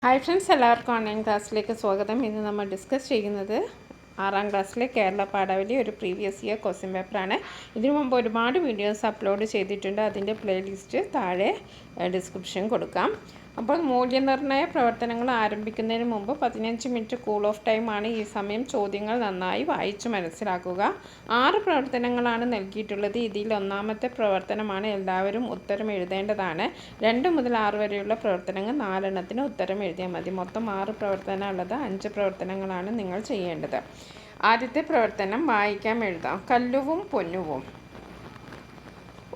Hi friends, എല്ലാവർക്കും online ക്ലാസ്സിലേക്ക് സ്വാഗതം. ഇന്ന് നമ്മൾ ഡിസ്കസ് ചെയ്യുന്നത് 6ാം ക്ലാസ്സിലെ കേരള പാഠാവലി ഒരു പ്രീവിയസ് ഇയർ ക്വസ്റ്റ്യൻ പേപ്പറാണ്. ഇതിനു മുമ്പ് ഒരുപാട് വീഡിയോസ് അപ്ലോഡ് ചെയ്തിട്ടുണ്ട്. അതിൻ്റെ പ്ലേലിസ്റ്റ് താഴെ ഡിസ്ക്രിപ്ഷൻ കൊടുക്കാം. അപ്പോൾ മൂല്യനിർണ്ണയ പ്രവർത്തനങ്ങൾ ആരംഭിക്കുന്നതിന് മുമ്പ് 15 മിനിറ്റ് കൂൾ ഓഫ് ടൈമാണ്. ഈ സമയം ചോദ്യങ്ങൾ നന്നായി വായിച്ച് മനസ്സിലാക്കുക. 6 പ്രവർത്തനങ്ങളാണ് നൽകിയിട്ടുള്ളത്. ഇതിൽ ഒന്നാമത്തെ പ്രവർത്തനമാണ്. എല്ലാവരും ഉത്തരം എഴുതേണ്ടതാണ്. 2 മുതൽ 6 വരെയുള്ള പ്രവർത്തനങ്ങൾ 4 എണ്ണത്തിന് ഉത്തരം എഴുതിയാൽ മതി. മൊത്തം 6 പ്രവർത്തനമുള്ളത് 5 പ്രവർത്തനങ്ങളാണ് നിങ്ങൾ ചെയ്യേണ്ടത്. ആദ്യത്തെ പ്രവർത്തനം വായിക്കാം, എഴുതാം. കല്ലുവും പൊന്നുവും.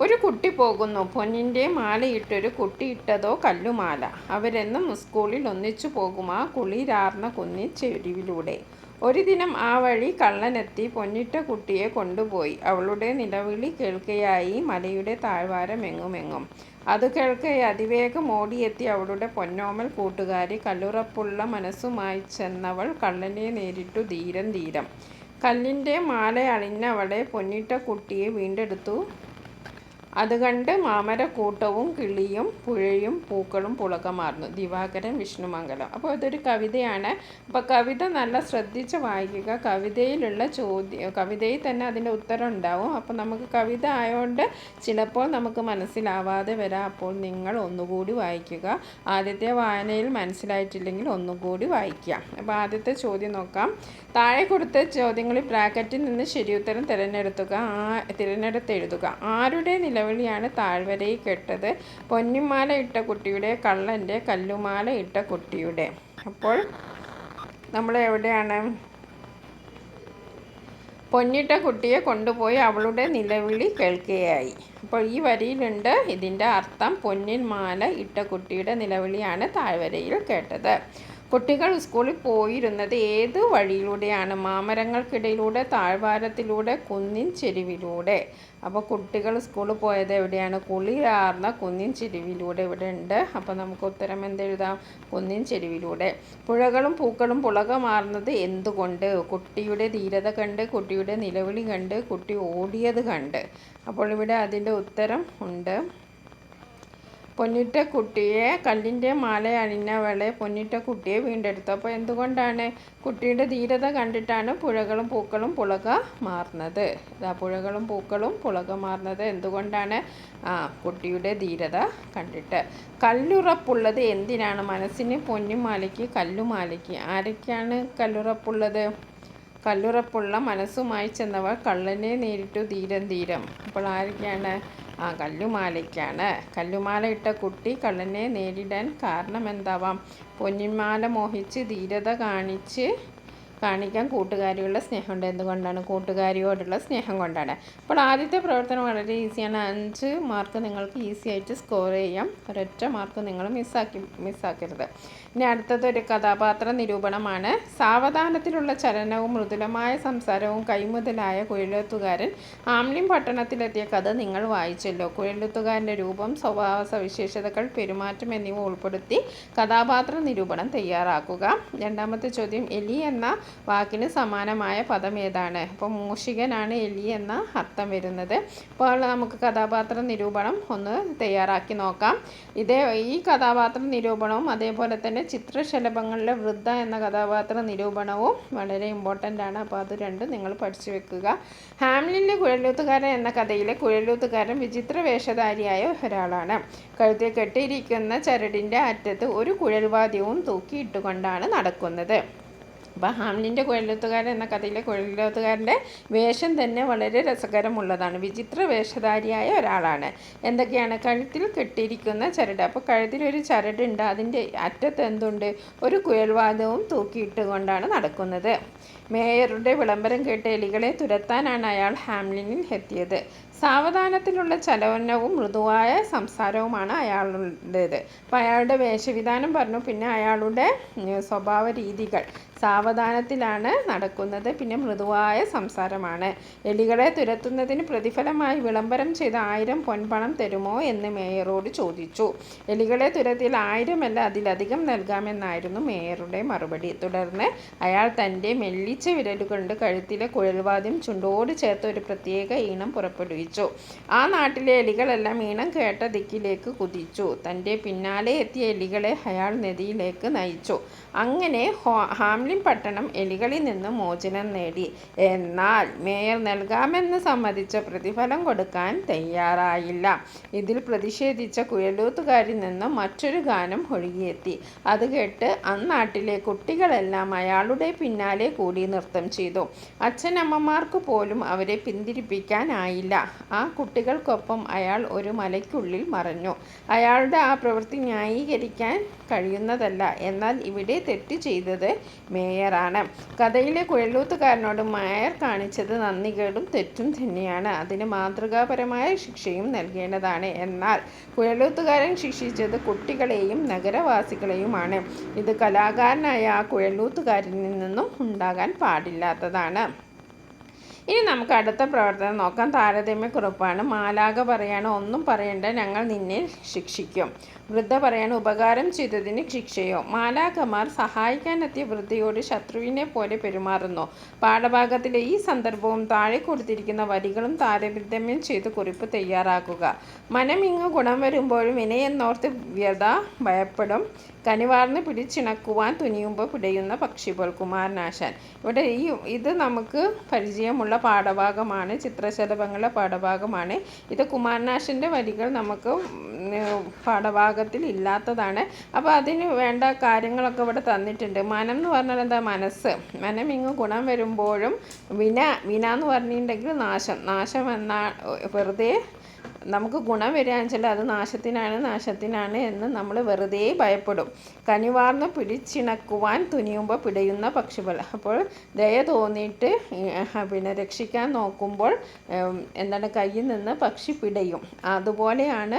ഒരു കുട്ടി പോകുന്നു. പൊന്നിൻ്റെ മാലയിട്ടൊരു കുട്ടി ഇട്ടതോ കല്ലുമാല. അവരെന്നും സ്കൂളിൽ ഒന്നിച്ചു പോകും ആ കുളിരാർന്ന കുന്നിൻ ചെരുവിലൂടെ. ഒരു ദിനം ആ വഴി കള്ളനെത്തി പൊന്നിട്ട കുട്ടിയെ കൊണ്ടുപോയി. അവളുടെ നിലവിളി കേൾക്കയായി മലയുടെ താഴ്വാരം എങ്ങുമെങ്ങും. അത് കേൾക്കെ അതിവേഗം ഓടിയെത്തി അവളുടെ പൊന്നോമൽ കൂട്ടുകാരി. കല്ലുറപ്പുള്ള മനസ്സുമായി ചെന്നവൾ കള്ളനെ നേരിട്ടു ധീരം ധീരം. കല്ലിൻ്റെ മാല അണിഞ്ഞവളെ പൊന്നിട്ട കുട്ടിയെ വീണ്ടെടുത്തു. അത് കണ്ട് മാമരക്കൂട്ടവും കിളിയും പുഴയും പൂക്കളും പുളകമാർന്നു. ദിവാകരൻ, വിഷ്ണുമംഗലം. അപ്പോൾ ഇതൊരു കവിതയാണ്. അപ്പോൾ കവിത നല്ല ശ്രദ്ധിച്ച് വായിക്കുക. കവിതയിൽ തന്നെ അതിൻ്റെ ഉത്തരം ഉണ്ടാവും. അപ്പോൾ നമുക്ക് കവിത ആയതുകൊണ്ട് ചിലപ്പോൾ നമുക്ക് മനസ്സിലാവാതെ വരാം. അപ്പോൾ നിങ്ങൾ ഒന്നുകൂടി വായിക്കുക. ആദ്യത്തെ വായനയിൽ മനസ്സിലായിട്ടില്ലെങ്കിൽ ഒന്നുകൂടി വായിക്കുക. അപ്പോൾ ആദ്യത്തെ ചോദ്യം നോക്കാം. താഴെ കൊടുത്ത ചോദ്യങ്ങളിൽ ബ്രാക്കറ്റിൽ നിന്ന് ശരിയുത്തരം തിരഞ്ഞെടുത്തെഴുതുക. ആരുടെ നിലവിളിയാണ് താഴ്വരയിൽ കേട്ടത്? പൊന്നിമാല ഇട്ട കുട്ടിയുടെ, കള്ളൻ്റെ, കല്ലുമാല ഇട്ട കുട്ടിയുടെ. അപ്പോൾ നമ്മൾ എവിടെയാണ്? പൊന്നിട്ട കുട്ടിയെ കൊണ്ടുപോയി അവളുടെ നിലവിളി കേൾക്കുകയായി. അപ്പോൾ ഈ വരിയിലുണ്ട് ഇതിൻ്റെ അർത്ഥം. പൊന്നിൽ മാല ഇട്ട കുട്ടിയുടെ നിലവിളിയാണ് താഴ്വരയിൽ കേട്ടത്. കുട്ടികൾ സ്കൂളിൽ പോയിരുന്നത് ഏത് വഴിയിലൂടെയാണ്? മാമരങ്ങൾക്കിടയിലൂടെ, താഴ്വാരത്തിലൂടെ, കുന്നിൻ ചെരുവിലൂടെ. അപ്പോൾ കുട്ടികൾ സ്കൂളിൽ പോയത് എവിടെയാണ്? കുളിരാർന്ന കുന്നിൻ ചെരുവിലൂടെ ഇവിടെ ഉണ്ട്. അപ്പോൾ നമുക്ക് ഉത്തരം എന്തെഴുതാം? കുന്നിൻ ചെരുവിലൂടെ. പുഴകളും പൂക്കളും പുളകമാർന്നത് എന്തുകൊണ്ട്? കുട്ടിയുടെ ധീരത കണ്ട്, കുട്ടിയുടെ നിലവിളി കണ്ട്, കുട്ടി ഓടിയത് കണ്ട്. അപ്പോൾ ഇവിടെ അതിൻ്റെ ഉത്തരം ഉണ്ട്. പൊന്നിട്ട കുട്ടിയെ, കല്ലിൻ്റെ മാല അണിഞ്ഞവളെ പൊന്നിട്ട കുട്ടിയെ വീണ്ടെടുത്തു. അപ്പോൾ എന്തുകൊണ്ടാണ്? കുട്ടിയുടെ ധീരത കണ്ടിട്ടാണ് പുഴകളും പൂക്കളും പുളകമാർന്നത്. പുഴകളും പൂക്കളും പുളകമാർന്നത് എന്തുകൊണ്ടാണ്? കുട്ടിയുടെ ധീരത കണ്ടിട്ട്. കല്ലുറപ്പുള്ളത് എന്തിനാണ്? മനസ്സിന് പൊന്നുമാലയ്ക്ക്, കല്ലുമാലയ്ക്ക്. ആരൊക്കെയാണ് കല്ലുറപ്പുള്ളത്? കല്ലുറപ്പുള്ള മനസ്സുമായി ചെന്നവർ കള്ളനെ നേരിട്ടു ധീരം ധീരം. അപ്പോൾ ആരൊക്കെയാണ്? കല്ലുമാലയ്ക്കാണ്. കല്ലുമാല ഇട്ട കുട്ടി കള്ളനെ നേരിടാൻ കാരണം എന്താവാം? പൊന്നിമാല മോഹിച്ച് ധീരത കാണിക്കാൻ കൂട്ടുകാരിയുള്ള സ്നേഹമുണ്ട്. എന്തുകൊണ്ടാണ്? കൂട്ടുകാരിയോടുള്ള സ്നേഹം കൊണ്ടാണ്. അപ്പോൾ ആദ്യത്തെ പ്രവർത്തനം വളരെ ഈസിയാണ്. 5 മാർക്ക് നിങ്ങൾക്ക് ഈസി ആയിട്ട് സ്കോർ ചെയ്യാം. ഒരൊറ്റ മാർക്ക് നിങ്ങൾ മിസ്സാക്കരുത്. ഇനി അടുത്തത് ഒരു കഥാപാത്ര നിരൂപണമാണ്. സാവധാനത്തിലുള്ള ചലനവും മൃദുലമായ സംസാരവും കൈമുതലായ കുഴലെഴുത്തുകാരൻ ആംലിം പട്ടണത്തിലെത്തിയ കഥ നിങ്ങൾ വായിച്ചല്ലോ. കുഴലെഴുത്തുകാരൻ്റെ രൂപം, സ്വഭാവ സവിശേഷതകൾ, പെരുമാറ്റം എന്നിവ ഉൾപ്പെടുത്തി കഥാപാത്ര നിരൂപണം തയ്യാറാക്കുക. രണ്ടാമത്തെ ചോദ്യം. എലി എന്ന വാക്കിന് സമാനമായ പദം ഏതാണ്? അപ്പോൾ മൂഷികനാണ് എലി എന്ന അർത്ഥം വരുന്നത്. അപ്പോൾ നമുക്ക് കഥാപാത്ര നിരൂപണം ഒന്ന് തയ്യാറാക്കി നോക്കാം. ഈ കഥാപാത്ര നിരൂപണവും അതേപോലെ തന്നെ ചിത്രശലഭങ്ങളിലെ വൃദ്ധ എന്ന കഥാപാത്ര നിരൂപണവും വളരെ ഇമ്പോർട്ടൻ്റ് ആണ്. അപ്പോൾ അത് രണ്ടും നിങ്ങൾ പഠിച്ചു വെക്കുക. ഹാംലിനിലെ കുഴലെഴുത്തുകാരൻ എന്ന കഥയിലെ കുഴലെഴുത്തുകാരൻ വിചിത്ര വേഷധാരിയായ ഒരാളാണ്. കഴുത്തിൽ കെട്ടിയിരിക്കുന്ന ചരടിൻ്റെ അറ്റത്ത് ഒരു കുഴൽവാദ്യവും തൂക്കിയിട്ടുകൊണ്ടാണ് നടക്കുന്നത്. അപ്പോൾ ഹാംലിൻ്റെ കുഴലെഴുത്തുകാരൻ എന്ന കഥയിലെ കുഴലെഴുത്തുകാരൻ്റെ വേഷം തന്നെ വളരെ രസകരമുള്ളതാണ്. വിചിത്ര വേഷധാരിയായ ഒരാളാണ്. എന്തൊക്കെയാണ്? കഴുത്തിൽ കെട്ടിയിരിക്കുന്ന ചരട്. അപ്പോൾ കഴുത്തിലൊരു ചരടുണ്ട്, അതിൻ്റെ അറ്റത്ത് എന്തുണ്ട്? ഒരു കുഴൽവാദ്യവും തൂക്കിയിട്ടുകൊണ്ടാണ് നടക്കുന്നത്. മേയറുടെ വിളംബരം കേട്ട് എലികളെ തുരത്താനാണ് അയാൾ ഹാംലിനിൽ എത്തിയത്. സാവധാനത്തിലുള്ള ചലനവും മൃദുവായ സംസാരവുമാണ് അയാളുടേത്. അപ്പോൾ അയാളുടെ വേഷവിധാനം പറഞ്ഞു. പിന്നെ അയാളുടെ സ്വഭാവ രീതികൾ. സാവധാനത്തിലാണ് നടക്കുന്നത്, പിന്നെ മൃദുവായ സംസാരമാണ്. എലികളെ തുരത്തുന്നതിന് പ്രതിഫലമായി വിളംബരം ചെയ്ത 1000 പൊൻപണം തരുമോ എന്ന് മേയറോട് ചോദിച്ചു. എലികളെ തുരത്തിയിൽ 1000 അല്ല അതിലധികം നൽകാമെന്നായിരുന്നു മേയറുടെ മറുപടി. തുടർന്ന് അയാൾ തൻ്റെ മെല്ലിച്ച വിരലുകൊണ്ട് കഴുത്തിലെ കുഴൽവാദ്യം ചുണ്ടോട് ചേർത്ത് ഒരു പ്രത്യേക ഈണം പുറപ്പെടുവിച്ചു. കുതിച്ചു. ആ നാട്ടിലെ എലികളെല്ലാം ഈണം കേട്ട ദിക്കിലേക്ക് കുതിച്ചു. തൻ്റെ പിന്നാലെ എത്തിയ എലികളെ അയാൾ നദിയിലേക്ക് നയിച്ചു. അങ്ങനെ ഹാംലിൻ പട്ടണം എലികളിൽ നിന്ന് മോചനം നേടി. എന്നാൽ മേയർ നൽകാമെന്ന് സമ്മതിച്ച പ്രതിഫലം കൊടുക്കാൻ തയ്യാറായില്ല. ഇതിൽ പ്രതിഷേധിച്ച കുഴലൂത്തുകാരിൽ നിന്ന് മറ്റൊരു ഗാനം ഒഴുകിയെത്തി. അത് കേട്ട് അന്നാട്ടിലെ കുട്ടികളെല്ലാം അയാളുടെ പിന്നാലെ കൂടി നൃത്തം ചെയ്തു. അച്ഛനമ്മമാർക്ക് പോലും അവരെ പിന്തിരിപ്പിക്കാനായില്ല. ആ കുട്ടികൾക്കൊപ്പം അയാൾ ഒരു മലയ്ക്കുള്ളിൽ മറഞ്ഞു. അയാളുടെ ആ പ്രവൃത്തി ന്യായീകരിക്കാൻ കഴിയുന്നതല്ല. എന്നാൽ ഇവിടെ തെറ്റ് ചെയ്തത് മേയറാണ്. കഥയിലെ കുഴലൂത്തുകാരനോട് മേയർ കാണിച്ചത് നന്ദികേടും തെറ്റും തന്നെയാണ്. അതിന് മാതൃകാപരമായ ശിക്ഷയും നൽകേണ്ടതാണ്. എന്നാൽ കുഴലൂത്തുകാരൻ ശിക്ഷിച്ചത് കുട്ടികളെയും നഗരവാസികളെയുമാണ്. ഇത് കലാകാരനായ ആ കുഴലൂത്തുകാരനിൽ നിന്നും ഉണ്ടാകാൻ പാടില്ലാത്തതാണ്. ഇനി നമുക്ക് അടുത്ത പ്രവർത്തനം നോക്കാം. താരതമ്യക്കുറിപ്പാണ്. മാലാഖ പറയാണ്, ഒന്നും പറയണ്ട, ഞങ്ങൾ നിന്നെ ശിക്ഷിക്കും. വൃദ്ധ പറയാണ്, ഉപകാരം ചെയ്തതിന് ശിക്ഷയോ? മാലാഖമാർ സഹായിക്കാനെത്തിയ വൃദ്ധയോട് ശത്രുവിനെ പോലെ പെരുമാറുന്നു. പാഠഭാഗത്തിലെ ഈ സന്ദർഭവും താഴെ കൊടുത്തിരിക്കുന്ന വരികളും താരതമ്യം ചെയ്ത് കുറിപ്പ് തയ്യാറാക്കുക. മനമിങ്ങ് ഗുണം വരുമ്പോഴും വിനയെന്നോർത്ത് വ്യത ഭയപ്പെടും. കനിവാർന്ന് പിടിച്ചിണക്കുവാൻ തുനിയുമ്പോൾ പിടയുന്ന പക്ഷി പോൽ. കുമാരനാശാൻ. ഇവിടെ ഇത് നമുക്ക് പരിചയമുള്ള പാഠഭാഗമാണ്. ചിത്രശലഭങ്ങളുടെ പാഠഭാഗമാണ്. ഇത് കുമാരനാശൻ്റെ വരികൾ നമുക്ക് പാഠഭാഗത്തിൽ ഇല്ലാത്തതാണ്. അപ്പോൾ അതിന് വേണ്ട കാര്യങ്ങളൊക്കെ ഇവിടെ തന്നിട്ടുണ്ട്. മനം എന്ന് പറഞ്ഞാൽ എന്താ? മനസ്സ്. മനം ഇങ്ങ് ഗുണം വരുമ്പോഴും വിന എന്ന് പറഞ്ഞിട്ടുണ്ടെങ്കിൽ നാശം എന്നാ വെറുതെ നമുക്ക് ഗുണം വരികയെന്ന് വെച്ചാൽ അത് നാശത്തിനാണ് എന്ന് നമ്മൾ വെറുതെ ഭയപ്പെടും. കനിവാർന്ന് പിടിച്ചിണക്കുവാൻ തുനിയുമ്പോൾ പിടയുന്ന പക്ഷികൾ. അപ്പോൾ ദയ തോന്നിയിട്ട് രക്ഷിക്കാൻ നോക്കുമ്പോൾ കയ്യിൽ നിന്ന് പക്ഷി പിടയും. അതുപോലെയാണ്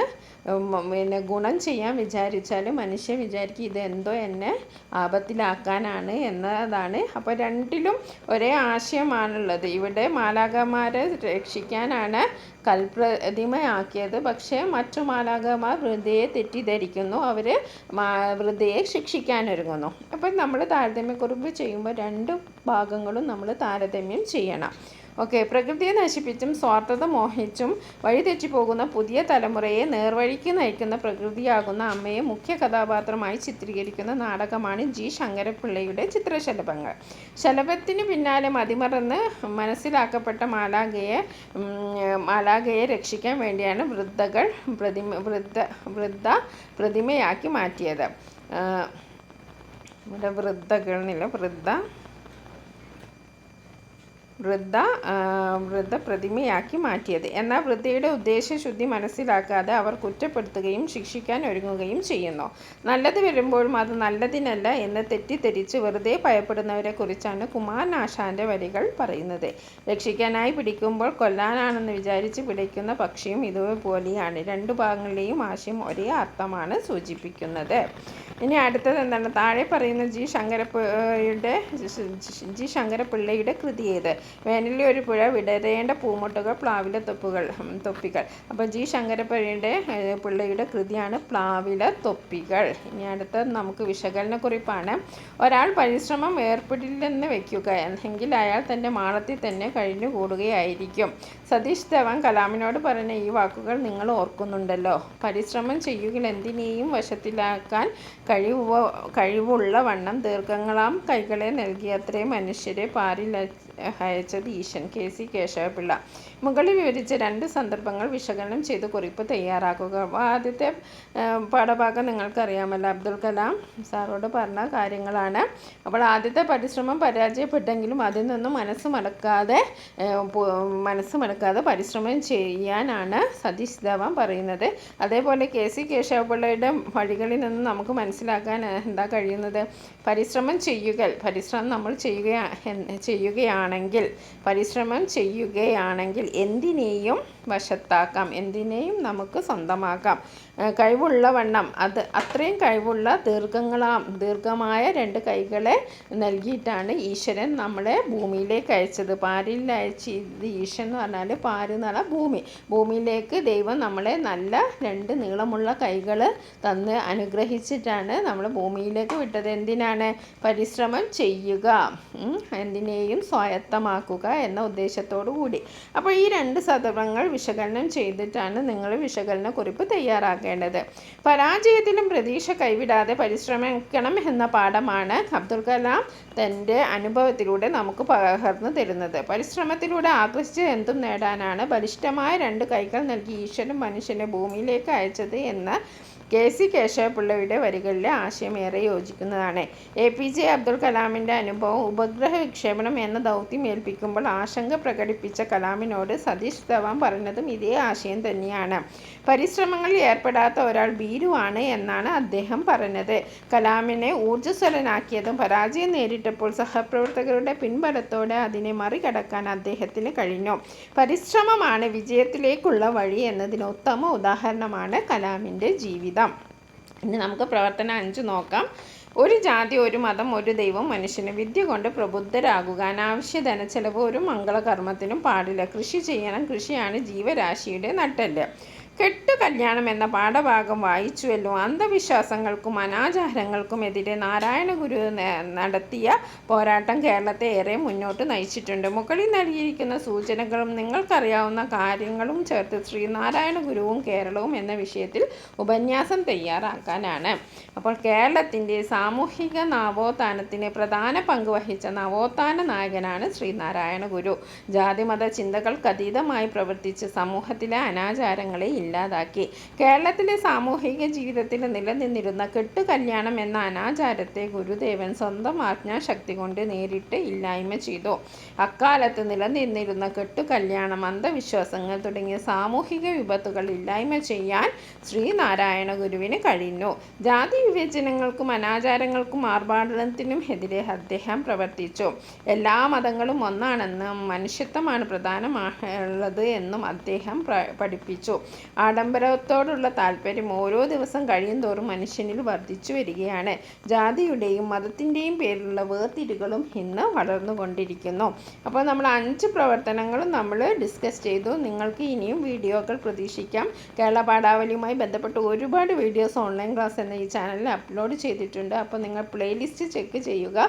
ഗുണം ചെയ്യാൻ വിചാരിച്ചാൽ മനുഷ്യൻ വിചാരിക്കും ഇതെന്തോ എന്നെ ആപത്തിലാക്കാനാണ് എന്നതാണ്. അപ്പോൾ രണ്ടിലും ഒരേ ആശയമാണുള്ളത്. ഇവിടെ മാലാഖമാരെ രക്ഷിക്കാനാണ് കൽപ്രതിമയാക്കിയത്. പക്ഷേ മറ്റു മാലാഖമാർ വൃദ്ധയെ തെറ്റിദ്ധരിക്കുന്നു. അവർ വൃദ്ധയെ ശിക്ഷിക്കാനൊരുങ്ങുന്നു. അപ്പം നമ്മൾ താരതമ്യക്കുറിപ്പ് ചെയ്യുമ്പോൾ രണ്ട് ഭാഗങ്ങളും നമ്മൾ താരതമ്യം ചെയ്യണം. ഓക്കെ. പ്രകൃതിയെ നശിപ്പിച്ചും സ്വാർത്ഥത മോഹിച്ചും വഴിതെറ്റിപ്പോകുന്ന പുതിയ തലമുറയെ നേർവഴിക്ക് നയിക്കുന്ന പ്രകൃതിയാകുന്ന അമ്മയെ മുഖ്യ കഥാപാത്രമായി ചിത്രീകരിക്കുന്ന നാടകമാണ് ജി ശങ്കരപ്പിള്ളയുടെ ചിത്രശലഭങ്ങൾ. ശലഭത്തിന് പിന്നാലെ മതിമറന്ന് മനസ്സിലാക്കപ്പെട്ട മാലാഖയെ രക്ഷിക്കാൻ വേണ്ടിയാണ് വൃദ്ധ പ്രതിമയാക്കി മാറ്റിയത്. ഇവിടെ വൃദ്ധ പ്രതിമയാക്കി മാറ്റിയത്. എന്നാൽ വൃദ്ധയുടെ ഉദ്ദേശശുദ്ധി മനസ്സിലാക്കാതെ അവർ കുറ്റപ്പെടുത്തുകയും ശിക്ഷിക്കാൻ ഒരുങ്ങുകയും ചെയ്യുന്നു. നല്ലത് വരുമ്പോഴും അത് നല്ലതിനല്ല എന്ന് തെറ്റിദ്ധരിച്ച് വെറുതെ ഭയപ്പെടുന്നവരെ കുറിച്ചാണ് കുമാരനാശാൻ്റെ വരികൾ പറയുന്നത്. രക്ഷിക്കാനായി പിടിക്കുമ്പോൾ കൊല്ലാനാണെന്ന് വിചാരിച്ച് പിടിക്കുന്ന പക്ഷിയും ഇതുപോലെയാണ്. രണ്ടു ഭാഗങ്ങളിലെയും ആശയം ഒരേ അർത്ഥമാണ് സൂചിപ്പിക്കുന്നത്. ഇനി അടുത്തത് എന്താണ്? താഴെ പറയുന്ന ജി ശങ്കരപ്പിള്ളയുടെ കൃതി ഏത്? വേനലിലെ ഒരു പുഴ, വിടരേണ്ട പൂമുട്ടുകൾ, പ്ലാവില തൊപ്പികൾ. അപ്പോൾ ജി ശങ്കരപ്പിള്ളയുടെ കൃതിയാണ് പ്ലാവില തൊപ്പികൾ. ഇനി അടുത്തത് നമുക്ക് വിശകലനക്കുറിപ്പാണ്. ഒരാൾ പരിശ്രമം ഏർപ്പെടില്ലെന്ന് വയ്ക്കുക, എങ്കിൽ അയാൾ തൻ്റെ മാളത്തിൽ തന്നെ കഴിഞ്ഞുകൂടുകയായിരിക്കും. സതീഷ് ധവൻ കലാമിനോട് പറഞ്ഞ ഈ വാക്കുകൾ നിങ്ങൾ ഓർക്കുന്നുണ്ടല്ലോ. പരിശ്രമം ചെയ്യുകിൽ എന്തിനേയും വശത്തിലാക്കാൻ കഴിവുള്ള വണ്ണം ദീർഘങ്ങളാം കൈകളെ നൽകിയത്രേ മനുഷ്യരെ പാരിൽ അയച്ചത് ഈശൻ. കെ.സി. കേശവപിള്ള. മുകളിൽ വിവരിച്ച രണ്ട് സന്ദർഭങ്ങൾ വിശകലനം ചെയ്ത് കുറിപ്പ് തയ്യാറാക്കുക. ആദ്യത്തെ പാഠഭാഗം നിങ്ങൾക്കറിയാമല്ലോ, അബ്ദുൽ കലാം സാറോട് പറഞ്ഞ കാര്യങ്ങളാണ്. അപ്പോൾ ആദ്യത്തെ പരിശ്രമം പരാജയപ്പെട്ടെങ്കിലും അതിൽ നിന്നും മനസ്സ് മടക്കാതെ പരിശ്രമം ചെയ്യാനാണ് സതീഷ് ധവൻ പറയുന്നത്. അതേപോലെ കെ.സി. കേശവപിള്ളയുടെ വഴികളിൽ നിന്ന് നമുക്ക് മനസ്സിലാക്കാൻ എന്താ കഴിയുന്നത്? പരിശ്രമം നമ്മൾ ചെയ്യുകയാണെങ്കിൽ എന്തിനേയും വശത്താക്കാം, എന്തിനേയും നമുക്ക് സ്വന്തമാക്കാം. കഴിവുള്ള വണ്ണം, അത് അത്രയും കഴിവുള്ള ദീർഘമായ രണ്ട് കൈകളെ നൽകിയിട്ടാണ് ഈശ്വരൻ നമ്മളെ ഭൂമിയിലേക്ക് അയച്ചത്. പാരിൽ അയച്ചത് ഈശ്വരൻ എന്ന് പറഞ്ഞാൽ പാര് എന്ന് പറഞ്ഞാൽ ഭൂമിയിലേക്ക് ദൈവം നമ്മളെ നല്ല രണ്ട് നീളമുള്ള കൈകൾ തന്ന് അനുഗ്രഹിച്ചിട്ടാണ് നമ്മൾ ഭൂമിയിലേക്ക് വിട്ടത്. എന്തിനാണ്? പരിശ്രമം ചെയ്യുക, എന്തിനേയും സ്വായത്തമാക്കുക എന്ന ഉദ്ദേശത്തോടു കൂടി. അപ്പോൾ ഈ രണ്ട് സന്ദർഭങ്ങൾ വിശകലനം ചെയ്തിട്ടാണ് നിങ്ങൾ വിശകലനക്കുറിപ്പ് തയ്യാറാക്കേണ്ടത്. പരാജയത്തിലും പ്രതീക്ഷ കൈവിടാതെ പരിശ്രമിക്കണം എന്ന പാഠമാണ് അബ്ദുൽ കലാം തൻ്റെ അനുഭവത്തിലൂടെ നമുക്ക് പകർന്നു തരുന്നത്. പരിശ്രമത്തിലൂടെ ആഗ്രഹിച്ച് എന്തും നേടാനാണ് ബലിഷ്ഠമായ 2 കൈകൾ നൽകി ഈശ്വരൻ മനുഷ്യനെ ഭൂമിയിലേക്ക് അയച്ചത് എന്ന കെ.സി. കേശവപിള്ളയുടെ വരികളിലെ ആശയം ഏറെ യോജിക്കുന്നതാണ്. എ.പി.ജെ. അബ്ദുൽ കലാമിൻ്റെ അനുഭവം ഉപഗ്രഹ വിക്ഷേപണം എന്ന ദൗത്യം ഏൽപ്പിക്കുമ്പോൾ ആശങ്ക പ്രകടിപ്പിച്ച കലാമിനോട് സതീഷ് ധവാൻ പറഞ്ഞതും ഇതേ ആശയം തന്നെയാണ്. പരിശ്രമങ്ങളിൽ ഏർപ്പെടാത്ത ഒരാൾ ഭീരുവാണ് എന്നാണ് അദ്ദേഹം പറഞ്ഞത്. കലാമിനെ ഊർജ്ജസ്വലനാക്കിയതും പരാജയം നേരിട്ടപ്പോൾ സഹപ്രവർത്തകരുടെ പിൻബലത്തോടെ അതിനെ മറികടക്കാൻ അദ്ദേഹത്തിന് കഴിഞ്ഞു. പരിശ്രമമാണ് വിജയത്തിലേക്കുള്ള വഴി എന്നതിന് ഉത്തമ ഉദാഹരണമാണ് കലാമിൻ്റെ ജീവിതം. ഇനി നമുക്ക് പ്രവർത്തനം 5 നോക്കാം. ഒരു ജാതി, ഒരു മതം, ഒരു ദൈവം. മനുഷ്യന് വിദ്യ കൊണ്ട് പ്രബുദ്ധരാകുക. അനാവശ്യ ധനച്ചെലവ് ഒരു മംഗളകർമ്മത്തിനും പാടില്ല. കൃഷി ചെയ്യണം. കൃഷിയാണ് ജീവരാശിയുടെ നട്ടെല്ല്. കെട്ടുകല്യാണം എന്ന പാഠഭാഗം വായിച്ചുവല്ലോ. അന്ധവിശ്വാസങ്ങൾക്കും അനാചാരങ്ങൾക്കുമെതിരെ നാരായണ ഗുരു നടത്തിയ പോരാട്ടം കേരളത്തെ ഏറെ മുന്നോട്ട് നയിച്ചിട്ടുണ്ട്. മുകളിൽ നൽകിയിരിക്കുന്ന സൂചനകളും നിങ്ങൾക്കറിയാവുന്ന കാര്യങ്ങളും ചേർത്ത് ശ്രീനാരായണ ഗുരുവും കേരളവും എന്ന വിഷയത്തിൽ ഉപന്യാസം തയ്യാറാക്കാനാണ്. അപ്പോൾ കേരളത്തിൻ്റെ സാമൂഹിക നവോത്ഥാനത്തിന് പ്രധാന പങ്ക് വഹിച്ച നവോത്ഥാന നായകനാണ് ശ്രീനാരായണ ഗുരു. ജാതിമത ചിന്തകൾക്കതീതമായി പ്രവർത്തിച്ച് സമൂഹത്തിലെ അനാചാരങ്ങളെ ഇല്ലാതാക്കി. കേരളത്തിലെ സാമൂഹിക ജീവിതത്തിൽ നിലനിന്നിരുന്ന കെട്ടുകല്യാണം എന്ന അനാചാരത്തെ ഗുരുദേവൻ സ്വന്തം ആജ്ഞാശക്തി കൊണ്ട് നേരിട്ട് ഇല്ലായ്മ ചെയ്തു. അക്കാലത്ത് നിലനിന്നിരുന്ന കെട്ടുകല്യാണം, അന്ധവിശ്വാസങ്ങൾ തുടങ്ങിയ സാമൂഹിക വിപത്തുകൾ ഇല്ലായ്മ ചെയ്യാൻ ശ്രീനാരായണ ഗുരുവിന് കഴിഞ്ഞു. ജാതി വിവേചനങ്ങൾക്കും അനാചാരങ്ങൾക്കും ആർഭാടത്തിനും എതിരെ അദ്ദേഹം പ്രവർത്തിച്ചു. എല്ലാ മതങ്ങളും ഒന്നാണെന്നും മനുഷ്യത്വമാണ് പ്രധാനമുള്ളത് എന്നും അദ്ദേഹം പഠിപ്പിച്ചു. ആഡംബരത്തോടുള്ള താല്പര്യം ഓരോ ദിവസം കഴിയുന്തോറും മനുഷ്യനിൽ വർദ്ധിച്ചു വരികയാണ്. ജാതിയുടെയും മതത്തിൻ്റെയും പേരിലുള്ള വേർതിരിവുകളും ഇന്ന് വളർന്നുകൊണ്ടിരിക്കുന്നു. അപ്പോൾ നമ്മൾ 5 പ്രവർത്തനങ്ങളും നമ്മൾ ഡിസ്കസ് ചെയ്തു. നിങ്ങൾക്ക് ഇനിയും വീഡിയോകൾ പ്രതീക്ഷിക്കാം. കേരള പാഠാവലിയുമായി ബന്ധപ്പെട്ട് ഒരുപാട് വീഡിയോസ് ഓൺലൈൻ ക്ലാസ് എന്ന ഈ ചാനലിൽ അപ്ലോഡ് ചെയ്തിട്ടുണ്ട്. അപ്പോൾ നിങ്ങൾ പ്ലേലിസ്റ്റ് ചെക്ക് ചെയ്യുക.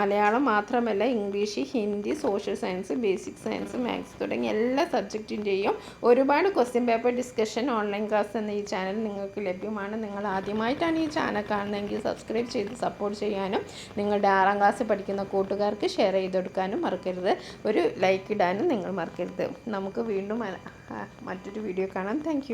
മലയാളം മാത്രമല്ല, English, Hindi, social science, basic science, maths തുടങ്ങിയ എല്ലാ സബ്ജക്റ്റിൻ്റെയും ഒരുപാട് question paper discussion online class എന്ന ഈ ചാനൽ നിങ്ങൾക്ക് ലഭ്യമാണ്. നിങ്ങൾ ആദ്യമായിട്ടാണ് ഈ ചാനൽ കാണുന്നതെങ്കിൽ സബ്സ്ക്രൈബ് ചെയ്ത് സപ്പോർട്ട് ചെയ്യാനും നിങ്ങളുടെ 6ാം ക്ലാസ്സിൽ പഠിക്കുന്ന കൂട്ടുകാർക്ക് ഷെയർ ചെയ്ത് കൊടുക്കാനും മറക്കരുത്. ഒരു ലൈക്ക് ഇടാനും നിങ്ങൾ മറക്കരുത്. നമുക്ക് വീണ്ടും മറ്റൊരു വീഡിയോ കാണാം. താങ്ക്